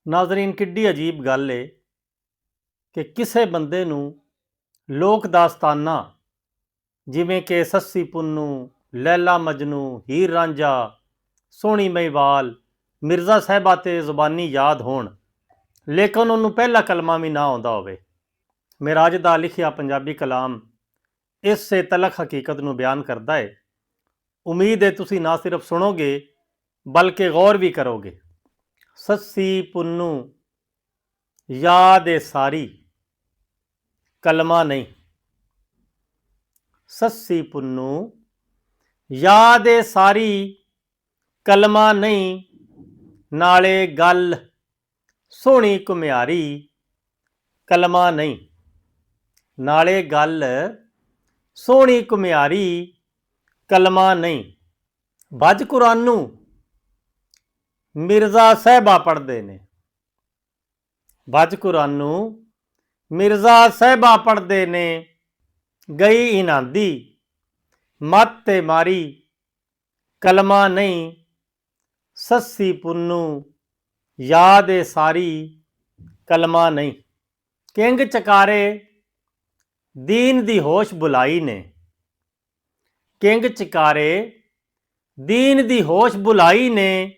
ਨਾਜ਼ਰੀਨ, ਕਿੱਡੀ ਅਜੀਬ ਗੱਲ ਏ ਕਿ ਕਿਸੇ ਬੰਦੇ ਨੂੰ ਲੋਕ ਦਾਸਤਾਨਾਂ ਜਿਵੇਂ ਕਿ ਸੱਸੀ ਪੁੰਨੂ, ਲੈਲਾ ਮਜਨੂ, ਹੀਰ ਰਾਂਝਾ, ਸੋਹਣੀ ਮਹੀਵਾਲ, ਮਿਰਜ਼ਾ ਸਾਹਿਬਾ ਤੇ ਜ਼ੁਬਾਨੀ ਯਾਦ ਹੋਣ, ਲੇਕਿਨ ਉਹਨੂੰ ਪਹਿਲਾ ਕਲਮਾ ਵੀ ਨਾ ਆਉਂਦਾ ਹੋਵੇ। ਮੇਰਾ ਅੱਜ ਦਾ ਲਿਖਿਆ ਪੰਜਾਬੀ ਕਲਾਮ ਇਸੇ ਤਲਖ ਹਕੀਕਤ ਨੂੰ ਬਿਆਨ ਕਰਦਾ ਹੈ। ਉਮੀਦ ਹੈ ਤੁਸੀਂ ਨਾ ਸਿਰਫ ਸੁਣੋਗੇ ਬਲਕਿ ਗੌਰ ਵੀ ਕਰੋਗੇ। ਸੱਸੀ ਪੁੰਨੂ ਯਾਦ ਏ ਸਾਰੀ, ਕਲਮਾ ਨਹੀਂ। ਸੱਸੀ ਪੁੰਨੂ ਯਾਦ ਏ ਸਾਰੀ, ਕਲਮਾ ਨਹੀਂ। ਨਾਲੇ ਗੱਲ ਸੋਹਣੀ ਘੁਮਿਆਰੀ, ਕਲਮਾ ਨਹੀਂ। ਨਾਲੇ ਗੱਲ ਸੋਹਣੀ ਘੁਮਿਆਰੀ, ਕਲਮਾ ਨਹੀਂ। ਬੱਜ ਕੁਰਾਨ ਨੂੰ ਮਿਰਜ਼ਾ ਸਾਹਿਬਾ ਪੜ੍ਹਦੇ ਨੇ। ਬੱਜ ਕੁਰਾਨ ਨੂੰ ਮਿਰਜ਼ਾ ਸਾਹਿਬਾ ਪੜ੍ਹਦੇ ਨੇ। ਗਈ ਇਨਾਂਦੀ ਮੱਤ ਤੇ ਮਾਰੀ, ਕਲਮਾ ਨਹੀਂ। ਸੱਸੀ ਪੁੰਨੂ ਯਾਦ ਏ ਸਾਰੀ, ਕਲਮਾ ਨਹੀਂ। ਕਿੰਗ ਚਕਾਰੇ ਦੀਨ ਦੀ ਹੋਸ਼ ਬੁਲਾਈ ਨੇ। ਕਿੰਗ ਚਕਾਰੇ ਦੀਨ ਦੀ ਹੋਸ਼ ਬੁਲਾਈ ਨੇ।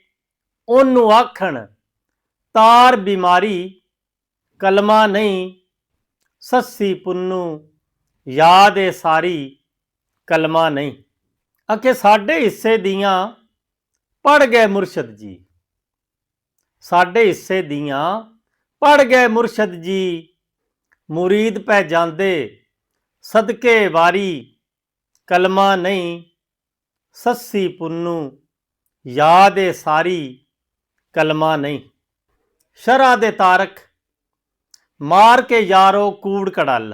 ਉਹਨੂੰ ਆਖਣ ਤਾਰ ਬਿਮਾਰੀ, ਕਲਮਾ ਨਹੀਂ। ਸੱਸੀ ਪੁੰਨੂ ਯਾਦ ਏ ਸਾਰੀ, ਕਲਮਾ ਨਹੀਂ। ਅਕੇ ਸਾਡੇ ਹਿੱਸੇ ਦੀਆਂ ਪੜ੍ਹ ਗਏ ਮੁਰਸ਼ਦ ਜੀ। ਸਾਡੇ ਹਿੱਸੇ ਦੀਆਂ ਪੜ੍ਹ ਗਏ ਮੁਰਸ਼ਦ ਜੀ। ਮੁਰੀਦ ਪੈ ਜਾਂਦੇ ਸਦਕੇ ਵਾਰੀ, ਕਲਮਾ ਨਹੀਂ। ਸੱਸੀ ਪੁੰਨੂ ਯਾਦ ਏ ਸਾਰੀ, ਕਲਮਾ ਨਹੀਂ। ਸ਼ਰ੍ਹਾ ਦੇ ਤਾਰਕ ਮਾਰ ਕੇ ਯਾਰੋ ਕੂੜ ਕੜਲ।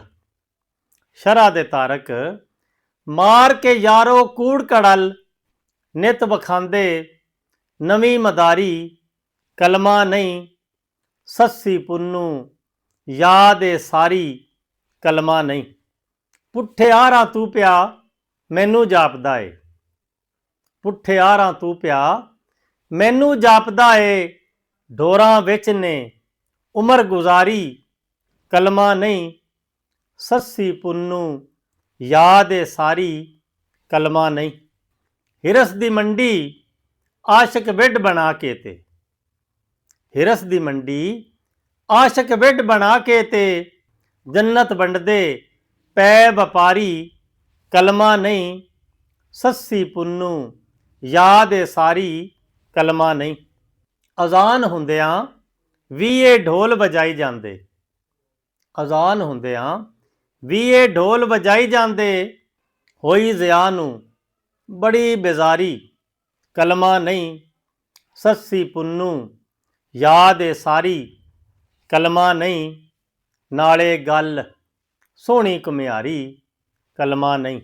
ਸ਼ਰ੍ਹਾ ਦੇ ਤਾਰਕ ਮਾਰ ਕੇ ਯਾਰੋ ਕੂੜ ਕੜਲ। ਨਿਤ ਵਖਾਂਦੇ ਨਵੀਂ ਮਦਾਰੀ, ਕਲਮਾ ਨਹੀਂ। ਸੱਸੀ ਪੁੰਨੂ ਯਾਦ ਏ ਸਾਰੀ, ਕਲਮਾ ਨਹੀਂ। ਪੁੱਠੇ ਆਰਾਂ ਤੂੰ ਪਿਆ ਮੈਨੂੰ ਜਾਪਦਾ ਏ। ਪੁੱਠੇ ਆਰਾਂ ਤੂੰ ਪਿਆ ਮੈਨੂੰ ਜਾਪਦਾ ਏ। ਢੋਰਾਂ ਵਿੱਚ ਨੇ ਉਮਰ ਗੁਜ਼ਾਰੀ, ਕਲਮਾ ਨਹੀਂ। ਸੱਸੀ ਪੁੰਨੂ ਯਾਦ ਏ ਸਾਰੀ, ਕਲਮਾ ਨਹੀਂ। ਹਿਰਸ ਦੀ ਮੰਡੀ ਆਸ਼ਕ ਵਿੱਢ ਬਣਾ ਕੇ ਤੇ। ਹਿਰਸ ਦੀ ਮੰਡੀ ਆਸ਼ਕ ਵਿੱਢ ਬਣਾ ਕੇ ਤੇ। ਜੰਨਤ ਵੰਡਦੇ ਪੈ ਵਪਾਰੀ, ਕਲਮਾ ਨਹੀਂ। ਸੱਸੀ ਪੁੰਨੂ ਯਾਦ ਏ ਸਾਰੀ, ਕਲਮਾ ਨਹੀਂ। ਅਜ਼ਾਨ ਹੁੰਦਿਆਂ ਵੀਏ ਢੋਲ ਵਜਾਈ ਜਾਂਦੇ। ਅਜ਼ਾਨ ਹੁੰਦਿਆਂ ਵੀਏ ਢੋਲ ਵਜਾਈ ਜਾਂਦੇ। ਹੋਈ ਜ਼ਿਆ ਨੂੰ ਬੜੀ ਬੇਜ਼ਾਰੀ, ਕਲਮਾ ਨਹੀਂ। ਸੱਸੀ ਪੁੰਨੂ ਯਾਦ ਏ ਸਾਰੀ, ਕਲਮਾ ਨਹੀਂ। ਨਾਲੇ ਗੱਲ ਸੋਹਣੀ ਘੁਮਿਆਰੀ, ਕਲਮਾ ਨਹੀਂ।